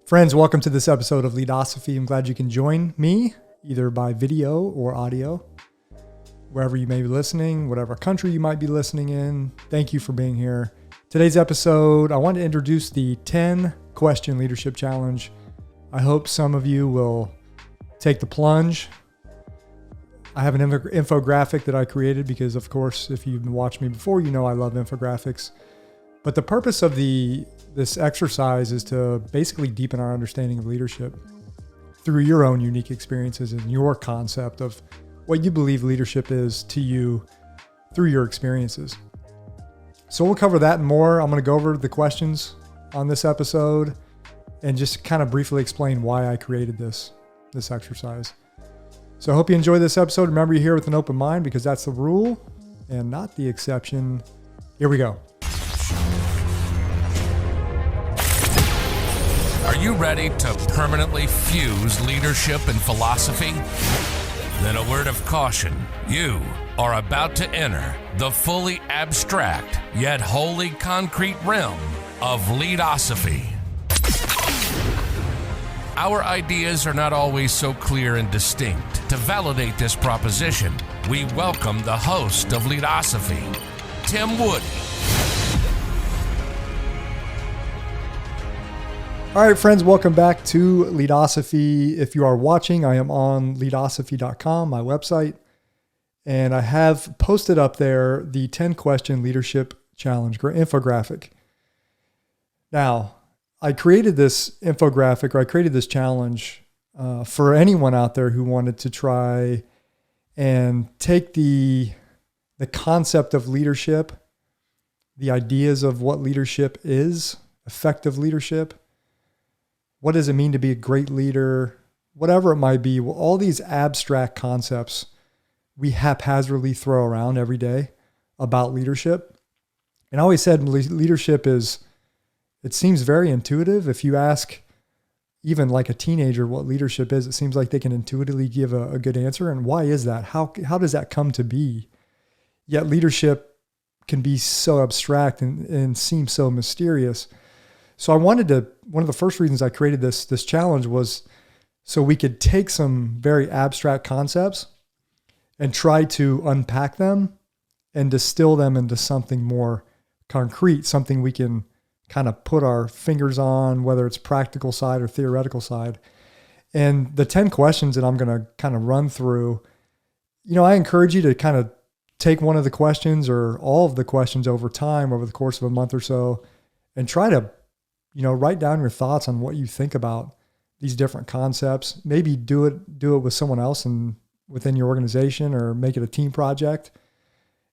Friends, welcome to this episode of Leadosophy. I'm glad you can join me either by video or audio, wherever you may be listening, whatever country you might be listening in. Thank you for being here. Today's episode, I want to introduce the 10 question leadership challenge. I hope some of you will take the plunge. I have an infographic that I created because, of course, if you've watched me before, you know I love infographics. But the purpose of this exercise is to basically deepen our understanding of leadership through your own unique experiences and your concept of what you believe leadership is to you through your experiences. So we'll cover that and more. I'm going to go over the questions on this episode and just kind of briefly explain why I created this exercise. So I hope you enjoy this episode. Remember, you're here with an open mind because that's the rule and not the exception. Here we go. Are you ready to permanently fuse leadership and philosophy? Then a word of caution. You are about to enter the fully abstract yet wholly concrete realm of Leadosophy. Our ideas are not always so clear and distinct. To validate this proposition, we welcome the host of Leadosophy, Tim Woody. All right, friends, welcome back to Leadosophy. If you are watching, I am on leadosophy.com, my website, and I have posted up there the 10 question leadership challenge infographic. Now, I created this infographic, or I created this challenge for anyone out there who wanted to try and take the concept of leadership, the ideas of what leadership is, effective leadership. What does it mean to be a great leader? Whatever it might be, all these abstract concepts we haphazardly throw around every day about leadership. And I always said leadership it seems very intuitive. If you ask even like a teenager what leadership is, it seems like they can intuitively give a good answer. And why is that? How does that come to be? Yet leadership can be so abstract and seem so mysterious. So one of the first reasons I created this challenge was so we could take some very abstract concepts and try to unpack them and distill them into something more concrete, something we can kind of put our fingers on, whether it's practical side or theoretical side. And the 10 questions that I'm going to kind of run through, I encourage you to kind of take one of the questions or all of the questions over time, over the course of a month or so, and try to write down your thoughts on what you think about these different concepts. Maybe do it with someone else within your organization, or make it a team project.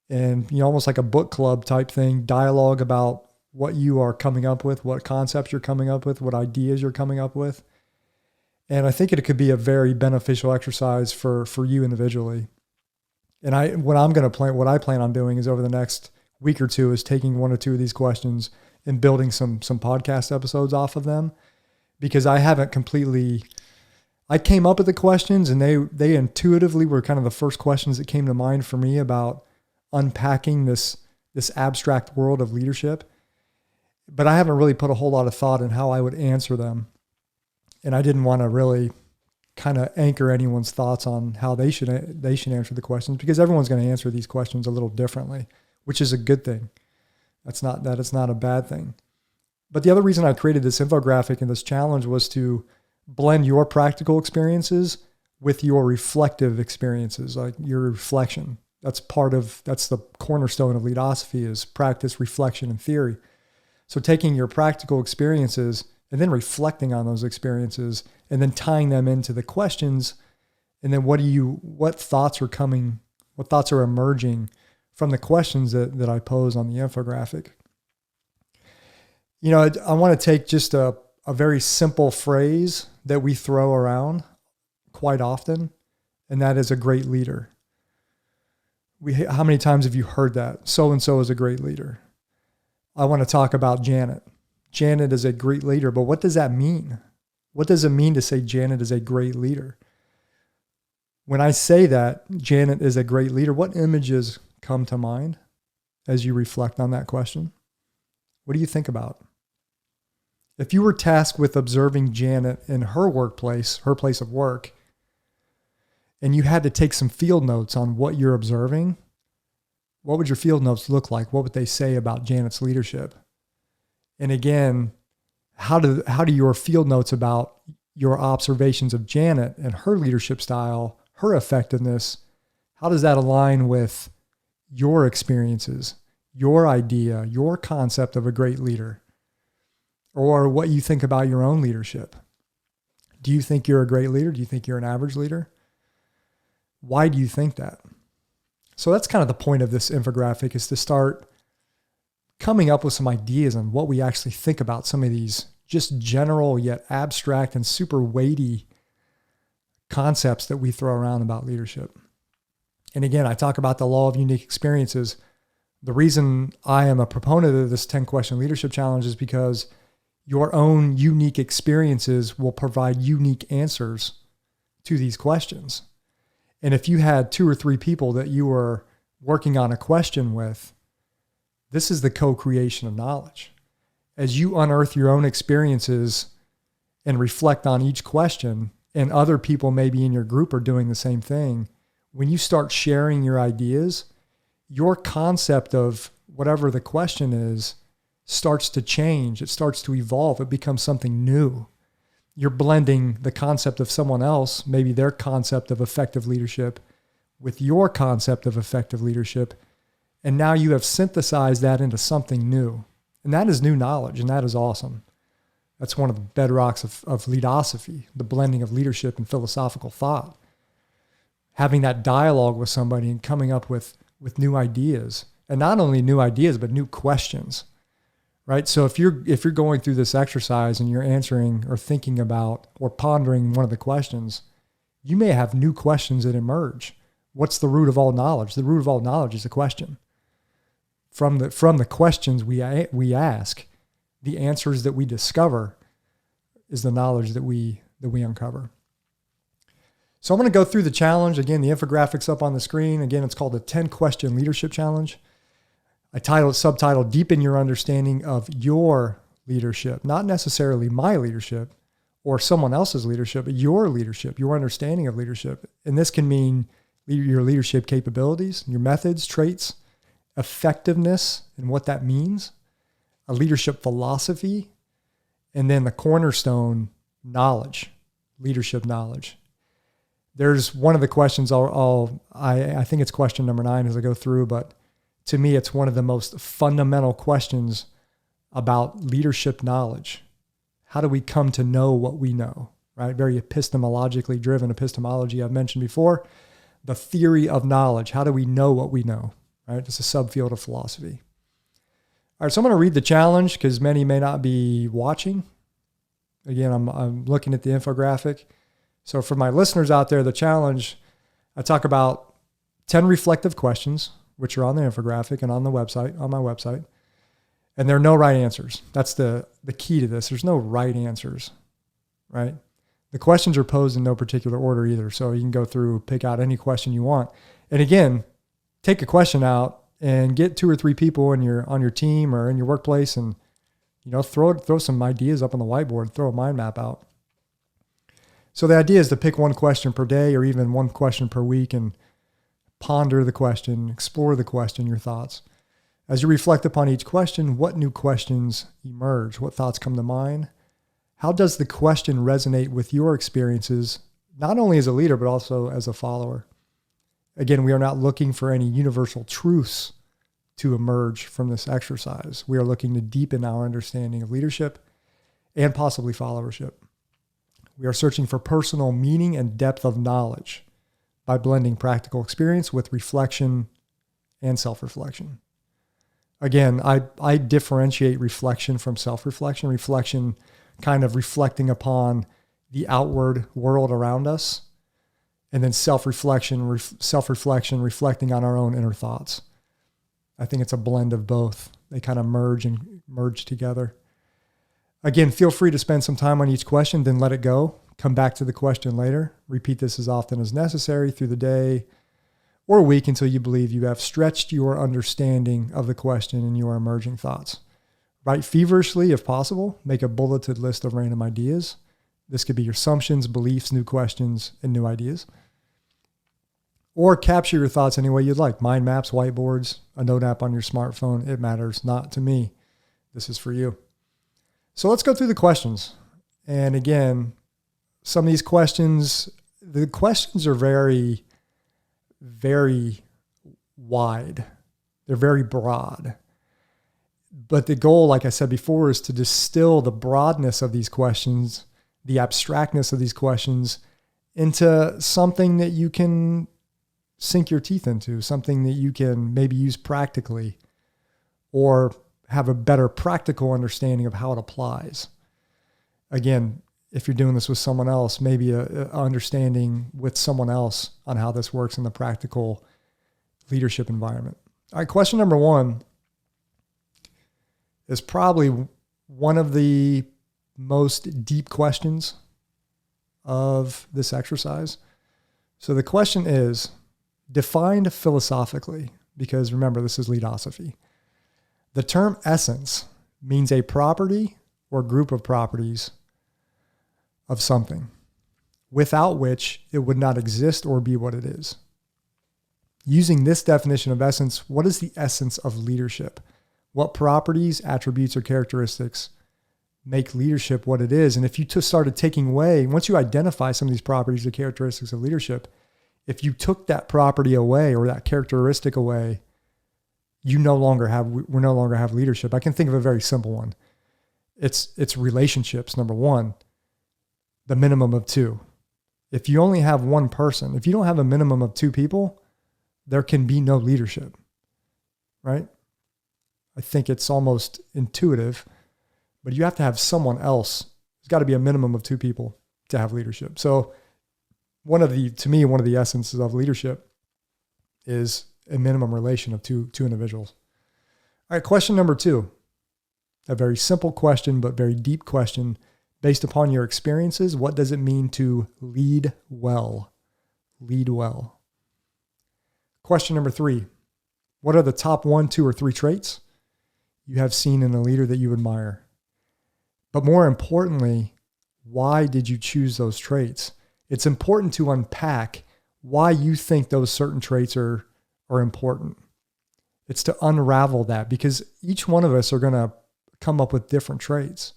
And, almost like a book club type thing, dialogue about what you are coming up with, what concepts you're coming up with, what ideas you're coming up with. And I think it could be a very beneficial exercise for you individually. And what I plan on doing is over the next week or two is taking one or two of these questions and building some podcast episodes off of them, because I came up with the questions and they intuitively were kind of the first questions that came to mind for me about unpacking this abstract world of leadership. But I haven't really put a whole lot of thought in how I would answer them. And I didn't want to really kind of anchor anyone's thoughts on how they should answer the questions, because everyone's going to answer these questions a little differently, which is a good thing. It's not a bad thing. But the other reason I created this infographic and this challenge was to blend your practical experiences with your reflective experiences, like your reflection. That's the cornerstone of Leadosophy, is practice, reflection, and theory. So taking your practical experiences and then reflecting on those experiences and then tying them into the questions. And then what thoughts are emerging from the questions that I pose on the infographic. I want to take just a very simple phrase that we throw around quite often, and that is a great leader. How many times have you heard that? So-and-so is a great leader. I want to talk about Janet. Janet is a great leader, but what does that mean? What does it mean to say Janet is a great leader? When I say that Janet is a great leader, what images come to mind as you reflect on that question? What do you think about? If you were tasked with observing Janet in her workplace, her place of work, and you had to take some field notes on what you're observing, what would your field notes look like? What would they say about Janet's leadership? And again, how do your field notes about your observations of Janet and her leadership style, her effectiveness, how does that align with your experiences, your idea, your concept of a great leader, or what you think about your own leadership? Do you think you're a great leader? Do you think you're an average leader? Why do you think that? So that's kind of the point of this infographic, is to start coming up with some ideas on what we actually think about some of these just general yet abstract and super weighty concepts that we throw around about leadership. And again, I talk about the law of unique experiences. The reason I am a proponent of this 10-question leadership challenge is because your own unique experiences will provide unique answers to these questions. And if you had 2 or 3 people that you were working on a question with, this is the co-creation of knowledge. As you unearth your own experiences and reflect on each question, and other people maybe in your group are doing the same thing, when you start sharing your ideas, your concept of whatever the question is starts to change. It starts to evolve. It becomes something new. You're blending the concept of someone else, maybe their concept of effective leadership, with your concept of effective leadership. And now you have synthesized that into something new. And that is new knowledge, and that is awesome. That's one of the bedrocks of Leadosophy, the blending of leadership and philosophical thought. Having that dialogue with somebody and coming up with new ideas. And not only new ideas, but new questions. Right? So if you're going through this exercise and you're answering or thinking about or pondering one of the questions, you may have new questions that emerge. What's the root of all knowledge? The root of all knowledge is a question. From the questions we ask, the answers that we discover is the knowledge that we uncover. So I'm going to go through the challenge. Again, the infographic's up on the screen. Again, it's called the 10-question leadership challenge. I subtitled, Deepen Your Understanding of Your Leadership. Not necessarily my leadership or someone else's leadership, but your leadership, your understanding of leadership. And this can mean your leadership capabilities, your methods, traits, effectiveness, and what that means, a leadership philosophy, and then the cornerstone, knowledge, leadership knowledge. There's one of the questions I think it's question number 9 as I go through, but to me, it's one of the most fundamental questions about leadership knowledge. How do we come to know what we know, right? Very epistemologically driven epistemology I've mentioned before. The theory of knowledge. How do we know what we know, right? It's a subfield of philosophy. All right, so I'm going to read the challenge because many may not be watching. Again, I'm looking at the infographic. So for my listeners out there, the challenge, I talk about 10 reflective questions, which are on the infographic and on my website. And there are no right answers. That's the key to this. There's no right answers, right? The questions are posed in no particular order either. So you can go through, pick out any question you want. And again, take a question out and get 2 or 3 people on your team or in your workplace and, throw some ideas up on the whiteboard, throw a mind map out. So the idea is to pick one question per day or even one question per week and ponder the question, explore the question, your thoughts. As you reflect upon each question, what new questions emerge? What thoughts come to mind? How does the question resonate with your experiences, not only as a leader, but also as a follower? Again, we are not looking for any universal truths to emerge from this exercise. We are looking to deepen our understanding of leadership and possibly followership. We are searching for personal meaning and depth of knowledge by blending practical experience with reflection and self-reflection. Again, I differentiate reflection from self-reflection. Reflection, kind of reflecting upon the outward world around us, and then self-reflection, reflecting on our own inner thoughts. I think it's a blend of both. They kind of merge together. Again, feel free to spend some time on each question, then let it go. Come back to the question later. Repeat this as often as necessary through the day or week until you believe you have stretched your understanding of the question and your emerging thoughts. Write feverishly if possible. Make a bulleted list of random ideas. This could be your assumptions, beliefs, new questions, and new ideas. Or capture your thoughts any way you'd like. Mind maps, whiteboards, a note app on your smartphone. It matters not to me. This is for you. So let's go through the questions. And again, some of these questions, the questions are very, very wide. They're very broad. But the goal, like I said before, is to distill the broadness of these questions, the abstractness of these questions, into something that you can sink your teeth into, something that you can maybe use practically or have a better practical understanding of how it applies. Again, if you're doing this with someone else, maybe a understanding with someone else on how this works in the practical leadership environment. All right, question number 1 is probably one of the most deep questions of this exercise. So the question is, defined philosophically, because remember, this is Leadosophy. The term essence means a property or group of properties of something, without which it would not exist or be what it is. Using this definition of essence, what is the essence of leadership? What properties, attributes, or characteristics make leadership what it is? And if you just started taking away, once you identify some of these properties or characteristics of leadership, if you took that property away or that characteristic away, we no longer have leadership. I can think of a very simple one. It's relationships, number 1, the minimum of 2. If you only have one person, if you don't have a minimum of 2 people, there can be no leadership, right? I think it's almost intuitive, but you have to have someone else. There's got to be a minimum of 2 people to have leadership. So to me, one of the essences of leadership is a minimum relation of two individuals. All right, question number 2, a very simple question, but very deep question. Based upon your experiences, what does it mean to lead well? Lead well. Question number 3, what are the top 1, 2, or 3 traits you have seen in a leader that you admire? But more importantly, why did you choose those traits? It's important to unpack why you think those certain traits are important. It's to unravel that, because each one of us are going to come up with different traits.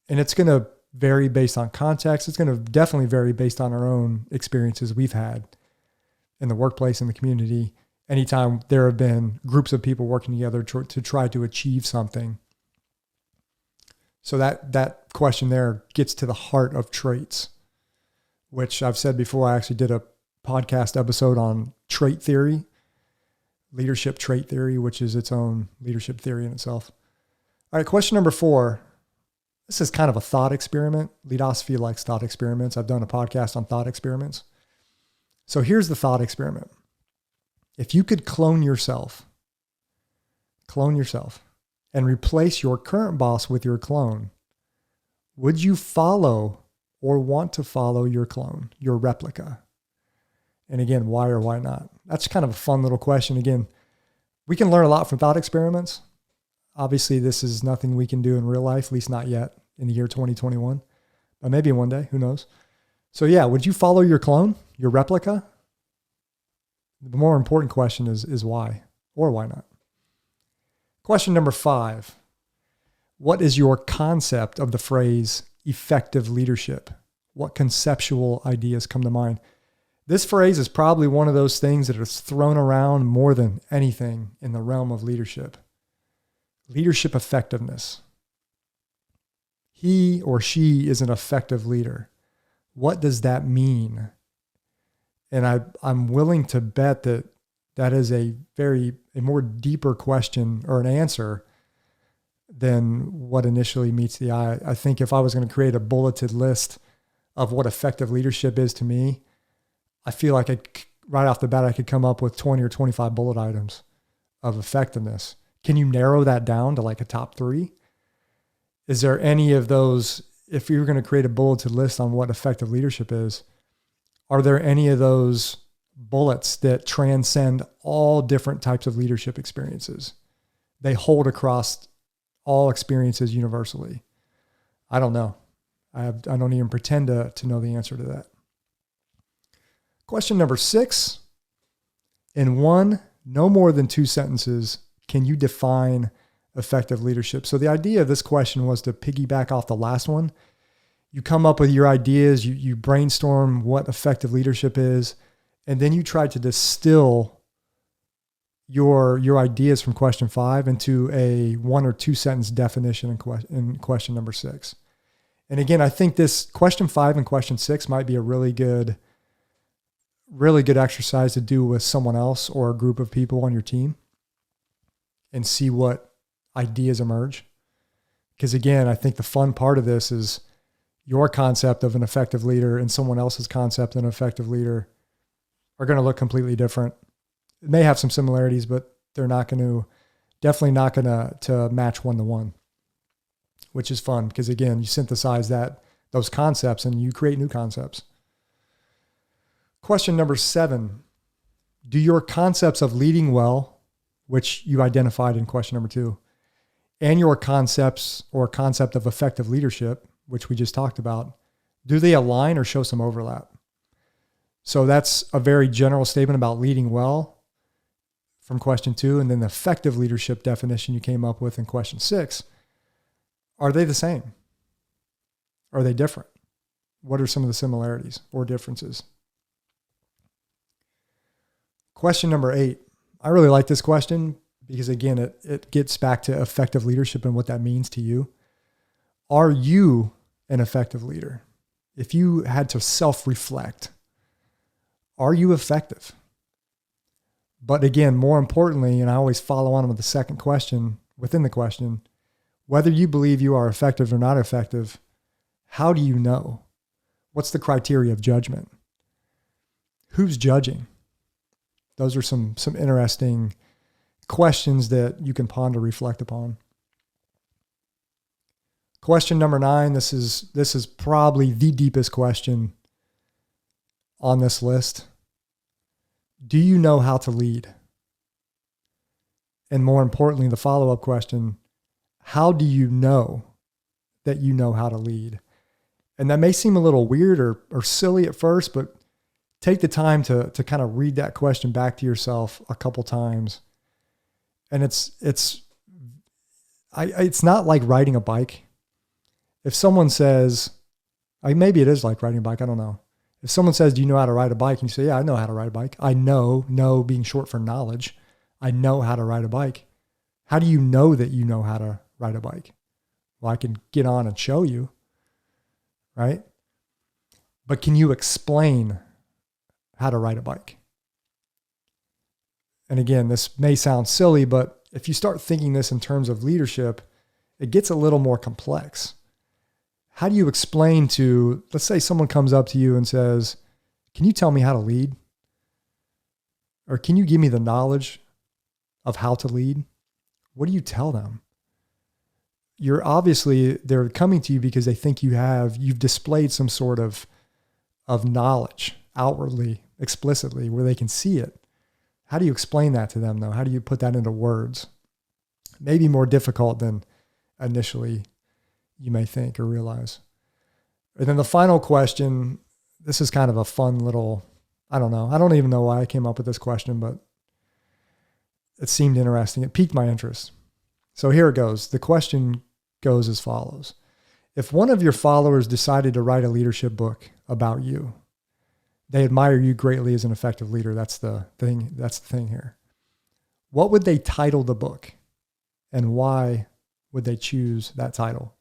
And it's going to vary based on context. It's going to definitely vary based on our own experiences we've had in the workplace, in the community. Anytime there have been groups of people working together to try to achieve something. So that question there gets to the heart of traits, which I've said before. I actually did a podcast episode on trait theory, leadership trait theory, which is its own leadership theory in itself. All right, question number 4. This is kind of a thought experiment. Leadosophy likes thought experiments. I've done a podcast on thought experiments. So here's the thought experiment. If you could clone yourself and replace your current boss with your clone, would you follow or want to follow your clone, your replica? And again, why or why not? That's kind of a fun little question. Again, we can learn a lot from thought experiments. Obviously, this is nothing we can do in real life, at least not yet in the year 2021, but maybe one day, who knows? So yeah, would you follow your clone, your replica? The more important question is why or why not? Question number 5. What is your concept of the phrase effective leadership? What conceptual ideas come to mind? This phrase is probably one of those things that is thrown around more than anything in the realm of leadership. Leadership effectiveness. He or she is an effective leader. What does that mean? And I'm willing to bet that is a more deeper question or an answer than what initially meets the eye. I think if I was going to create a bulleted list of what effective leadership is to me, I feel like right off the bat, I could come up with 20 or 25 bullet items of effectiveness. Can you narrow that down to like a top 3? Is there any of those, if you were going to create a bulleted list on what effective leadership is, are there any of those bullets that transcend all different types of leadership experiences? They hold across all experiences universally? I don't know. I don't even pretend to know the answer to that. Question number 6. In one, no more than 2 sentences, can you define effective leadership? So the idea of this question was to piggyback off the last one. You come up with your ideas, you brainstorm what effective leadership is, and then you try to distill your ideas from question 5 into a 1 or 2 sentence definition in question number 6. And again, I think this question 5 and question 6 might be a really good exercise to do with someone else or a group of people on your team and see what ideas emerge. Because again, I think the fun part of this is your concept of an effective leader and someone else's concept of an effective leader are going to look completely different. It may have some similarities, but they're definitely not going to match 1-to-1, which is fun because again, you synthesize those concepts and you create new concepts. Question number 7, do your concepts of leading well, which you identified in question number 2, and your concept of effective leadership, which we just talked about, do they align or show some overlap? So that's a very general statement about leading well from question 2, and then the effective leadership definition you came up with in question 6. Are they the same? Are they different? What are some of the similarities or differences? Question number 8. I really like this question because again, it gets back to effective leadership and what that means to you. Are you an effective leader? If you had to self-reflect, are you effective? But again, more importantly, and I always follow on with the second question within the question, whether you believe you are effective or not effective, how do you know? What's the criteria of judgment? Who's judging? Those are some interesting questions that you can ponder, reflect upon. Question number 9, this is probably the deepest question on this list. Do you know how to lead? And more importantly, the follow-up question, how do you know that you know how to lead? And that may seem a little weird or silly at first, but take the time to kind of read that question back to yourself a couple times. And it's not like riding a bike. If someone says, maybe it is like riding a bike, I don't know. If someone says, do you know how to ride a bike? And you say, yeah, I know how to ride a bike. I know being short for knowledge. I know how to ride a bike. How do you know that you know how to ride a bike? Well, I can get on and show you, right? But can you explain how to ride a bike? And again, this may sound silly, but if you start thinking this in terms of leadership, it gets a little more complex. How do you explain to, let's say someone comes up to you and says, can you tell me how to lead? Or can you give me the knowledge of how to lead? What do you tell them? They're coming to you because they think you've displayed some sort of knowledge outwardly, explicitly, where they can see it. How do you explain that to them though? How do you put that into words? Maybe more difficult than initially you may think or realize. And then the final question, this is kind of a fun little, I don't know. I don't even know why I came up with this question, but it seemed interesting. It piqued my interest. So here it goes. The question goes as follows. If one of your followers decided to write a leadership book about you, they admire you greatly as an effective leader. That's the thing here. What would they title the book? And why would they choose that title?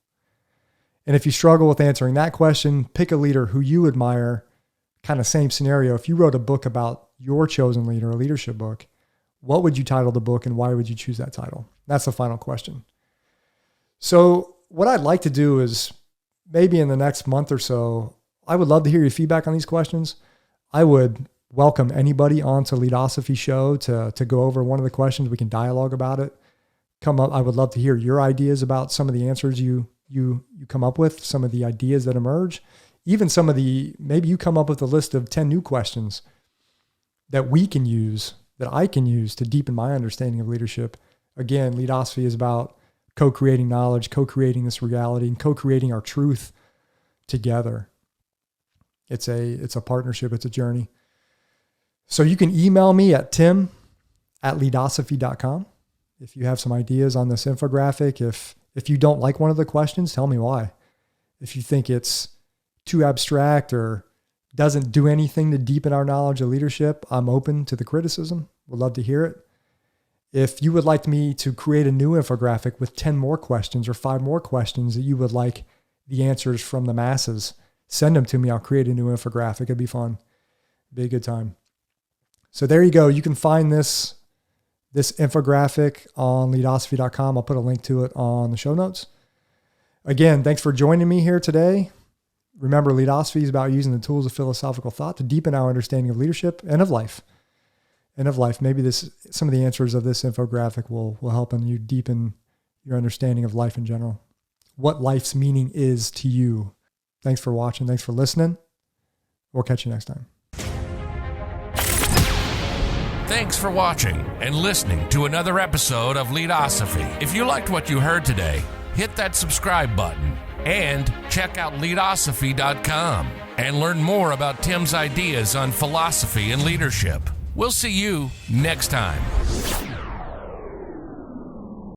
And if you struggle with answering that question, pick a leader who you admire. Kind of same scenario. If you wrote a book about your chosen leader, a leadership book, what would you title the book and why would you choose that title? That's the final question. So what I'd like to do is maybe in the next month or so, I would love to hear your feedback on these questions. I would welcome anybody onto Leadosophy show to go over one of the questions. We can dialogue about it. Come up. I would love to hear your ideas about some of the answers you come up with, some of the ideas that emerge, even maybe you come up with a list of 10 new questions that I can use to deepen my understanding of leadership. Again, Leadosophy is about co-creating knowledge, co-creating this reality, and co-creating our truth together. It's a partnership. It's a journey. So you can email me at tim@leadosophy.com. If you have some ideas on this infographic, if you don't like one of the questions, tell me why. If you think it's too abstract or doesn't do anything to deepen our knowledge of leadership, I'm open to the criticism. Would love to hear it. If you would like me to create a new infographic with 10 more questions or 5 more questions that you would like the answers from the masses, send them to me. I'll create a new infographic. It'd be fun. Be a good time. So there you go. You can find this infographic on leadosophy.com. I'll put a link to it on the show notes. Again, thanks for joining me here today. Remember, Leadosophy is about using the tools of philosophical thought to deepen our understanding of leadership and of life. Maybe some of the answers of this infographic will help you deepen your understanding of life in general. What life's meaning is to you. Thanks for watching. Thanks for listening. We'll catch you next time. Thanks for watching and listening to another episode of Leadosophy. If you liked what you heard today, hit that subscribe button and check out Leadosophy.com and learn more about Tim's ideas on philosophy and leadership. We'll see you next time.